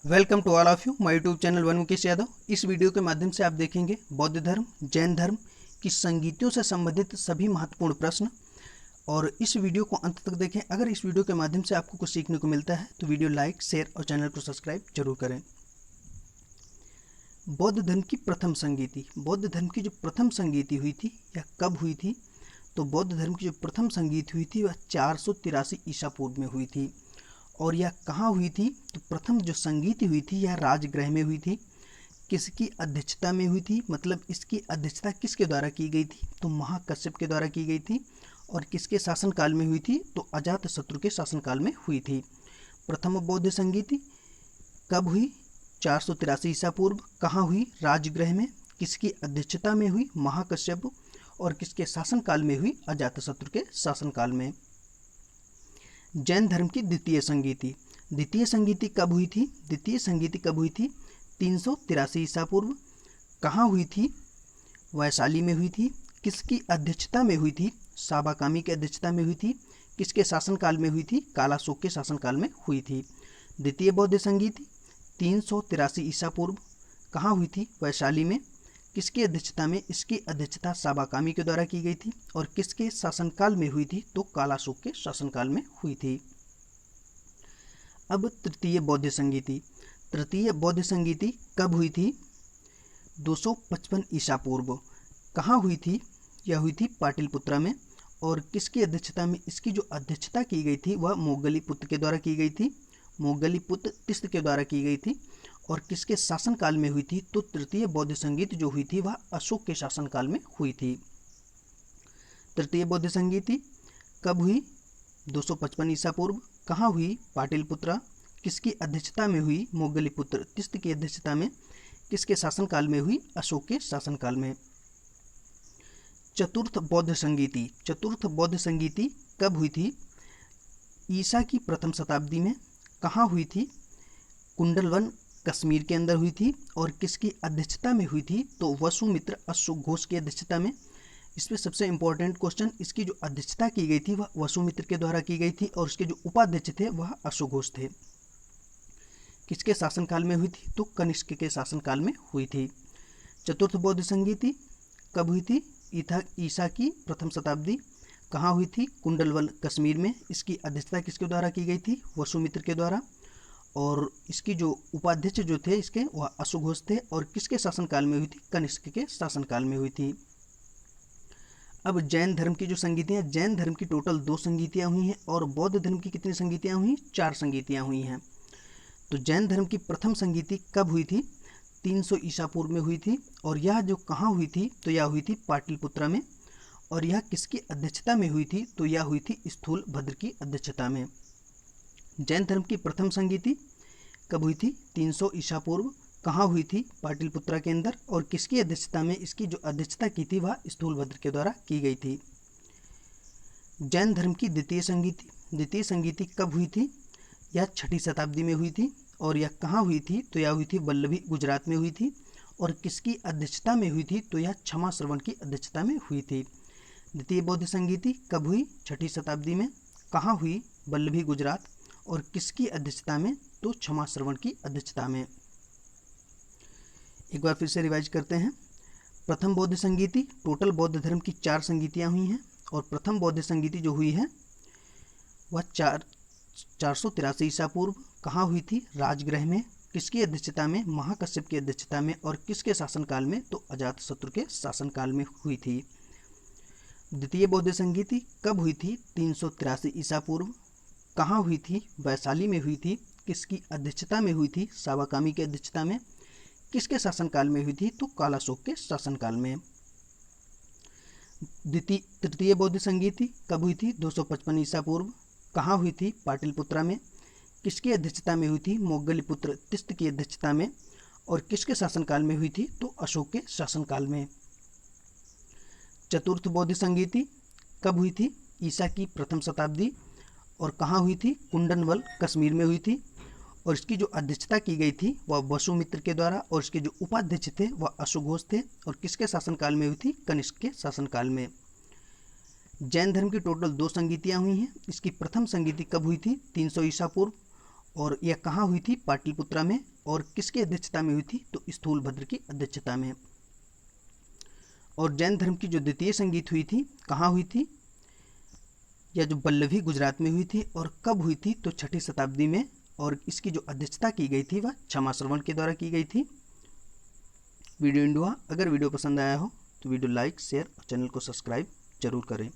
Welcome to all of you my YouTube channel one Mukesh Yadav. इस video के माध्यम से आप देखेंगे बौद्ध धर्म, जैन धर्म की संगीतियों से संबंधित सभी महत्वपूर्ण प्रश्न। और इस वीडियो को अंत तक देखें। अगर इस वीडियो के माध्यम से आपको कुछ सीखने को मिलता है तो वीडियो लाइक, शेयर और चैनल को सब्सक्राइब जरूर करें। बौद्ध धर्म की प्रथम संगीति। बौद्ध धर्म की जो प्रथम संगीति हुई थी यह कब हुई थी? तो बौद्ध धर्म की जो प्रथम संगीति हुई थी वह 483 ईसा पूर्व में हुई थी। और यह कहाँ हुई थी? तो प्रथम जो संगीति हुई थी यह राजगृह में हुई थी। किसकी अध्यक्षता में हुई थी? मतलब इसकी अध्यक्षता किसके द्वारा की गई थी? तो महाकश्यप के द्वारा की गई थी। और किसके शासनकाल में हुई थी? तो अजातशत्रु के शासनकाल में हुई थी। प्रथम बौद्ध संगीति कब हुई? 483 ईसा पूर्व। कहाँ हुई? राजगृह में। किसकी अध्यक्षता में हुई? महाकश्यप। और किसके शासनकाल में हुई? अजातशत्रु के शासनकाल में। जैन धर्म की द्वितीय संगीति। द्वितीय संगीति कब हुई थी? द्वितीय संगीति कब हुई थी? 383 ईसा पूर्व। कहाँ हुई थी? वैशाली में हुई थी। किसकी अध्यक्षता में हुई थी? साबाकामी की अध्यक्षता में हुई थी। किसके शासनकाल में हुई थी? कालाशोक के शासनकाल में हुई थी। द्वितीय बौद्ध संगीति 383 ईसा पूर्व। कहाँ हुई थी? वैशाली में। किसकी अध्यक्षता में? इसकी अध्यक्षता साबाकामी के द्वारा की गई थी। और किसके शासनकाल में हुई थी? तो कालाशोक के शासनकाल में हुई थी। अब तृतीय बौद्ध संगीति। तृतीय बौद्ध संगीति कब हुई थी? 255 ईसा पूर्व। कहाँ हुई थी? यह हुई थी पाटलिपुत्रा में। और किसकी अध्यक्षता में? इसकी जो अध्यक्षता की गई थी वह मोगलीपुत्र के द्वारा की गई थी। मोगलीपुत्र तिस्त के द्वारा की गई थी। और किसके शासनकाल में हुई थी? तो तृतीय बौद्ध संगीत जो हुई थी वह अशोक के शासनकाल में हुई थी। तृतीय बौद्ध संगीति कब हुई? 255 ईसा पूर्व। कहाँ हुई? पाटलिपुत्रा। किसकी अध्यक्षता में हुई? मोगलीपुत्र तिस्त की अध्यक्षता में। किसके शासनकाल में हुई? अशोक के शासनकाल में। चतुर्थ बौद्ध संगीति। चतुर्थ बौद्ध संगीति कब हुई थी? ईसा की प्रथम शताब्दी में। कहाँ हुई थी? कुंडलवन कश्मीर के अंदर हुई थी। और किसकी अध्यक्षता में हुई थी? तो वसुमित्र अश्व घोष की अध्यक्षता में। इसमें सबसे इंपॉर्टेंट क्वेश्चन, इसकी जो अध्यक्षता की गई थी वह वसुमित्र के द्वारा की गई थी। और उसके जो उपाध्यक्ष थे वह अश्वघोष थे। किसके शासनकाल में हुई थी? तो कनिष्क के शासनकाल में हुई थी। चतुर्थ बौद्ध संगीति कब हुई थी? ईसा की प्रथम शताब्दी। कहाँ हुई थी? कुंडलवन कश्मीर में। इसकी अध्यक्षता किसके द्वारा की गई थी? वसुमित्र के द्वारा। और इसकी जो उपाध्यक्ष जो थे इसके वह अश्वघोष थे। और किसके शासनकाल में हुई थी? कनिष्क के शासनकाल में हुई थी। अब जैन धर्म की जो संगीतियाँ, जैन धर्म की टोटल 2 संगीतियाँ हुई हैं। और बौद्ध धर्म की कितनी संगीतियाँ हुई? 4 संगीतियाँ हुई हैं। तो जैन धर्म की प्रथम संगीति कब हुई थी? 300 ईसा पूर्व में हुई थी। और यह जो कहाँ हुई थी? तो यह हुई थी पाटलिपुत्रा में। और यह किसकी अध्यक्षता में हुई थी? तो यह हुई थी स्थूलभद्र की अध्यक्षता में। जैन धर्म की प्रथम संगीति कब हुई थी? 300 ईसा पूर्व। कहाँ हुई थी? पाटलिपुत्रा के अंदर। और किसकी अध्यक्षता में? इसकी जो अध्यक्षता की थी वह स्थूलभद्र के द्वारा की गई थी। जैन धर्म की द्वितीय संगीति। द्वितीय संगीति कब हुई थी? यह 6ठी शताब्दी में हुई थी। और यह कहाँ हुई थी? तो यह हुई थी वल्लभी, गुजरात में हुई थी। और किसकी अध्यक्षता में हुई थी? तो यह क्षमा श्रवण की अध्यक्षता में हुई थी। द्वितीय बौद्ध संगीति कब हुई? 6ठी शताब्दी में। कहाँ हुई? वल्लभी, गुजरात। और किसकी अध्यक्षता में? तो क्षमा श्रवण की अध्यक्षता में। एक बार फिर से रिवाइज करते हैं। प्रथम बौद्ध संगीति, टोटल बौद्ध धर्म की 4 संगीतियाँ हुई हैं। और प्रथम बौद्ध संगीति जो हुई है वह 483 ईसा पूर्व। कहाँ हुई थी? राजगृह में। किसकी अध्यक्षता में? महाकश्यप की अध्यक्षता में। और किसके शासनकाल में? तो अजातशत्रु के शासनकाल में हुई थी। द्वितीय बौद्ध संगीति कब हुई थी? 383 ईसा पूर्व। कहाँ हुई थी? वैशाली में हुई थी। किसकी अध्यक्षता में हुई थी? साबाकामी की अध्यक्षता में। किसके शासनकाल में हुई थी? तो कालाशोक के शासनकाल में। तृतीय बौद्ध संगीति कब हुई थी? 255 ईसा पूर्व। कहाँ हुई थी? पाटलिपुत्रा में। किसकी अध्यक्षता में हुई थी? मोगलीपुत्र तिस्त की अध्यक्षता में। और किसके शासनकाल में हुई थी? तो अशोक के शासनकाल में। चतुर्थ बौद्ध संगीति कब हुई थी? ईसा की प्रथम शताब्दी। और कहाँ हुई थी? कुंडनवल कश्मीर में हुई थी। और इसकी जो अध्यक्षता की गई थी वह वसुमित्र के द्वारा। और इसके जो उपाध्यक्ष थे वह अश्वघोष थे। और किसके शासनकाल में हुई थी? कनिष्क के शासनकाल में। जैन धर्म की टोटल 2 संगीतियाँ हुई हैं। इसकी प्रथम संगीति कब हुई थी? 300 ईसा पूर्व। और यह कहाँ हुई थी? पाटलिपुत्रा में। और किसकी अध्यक्षता में हुई थी? तो स्थूलभद्र की अध्यक्षता में। और जैन धर्म की जो द्वितीय संगीत हुई थी कहाँ हुई थी? यह जो वल्लभी गुजरात में हुई थी। और कब हुई थी? तो 6ठी शताब्दी में। और इसकी जो अध्यक्षता की गई थी वह क्षमा श्रवण के द्वारा की गई थी। वीडियो एंड हुआ। अगर वीडियो पसंद आया हो तो वीडियो लाइक, शेयर और चैनल को सब्सक्राइब जरूर करें।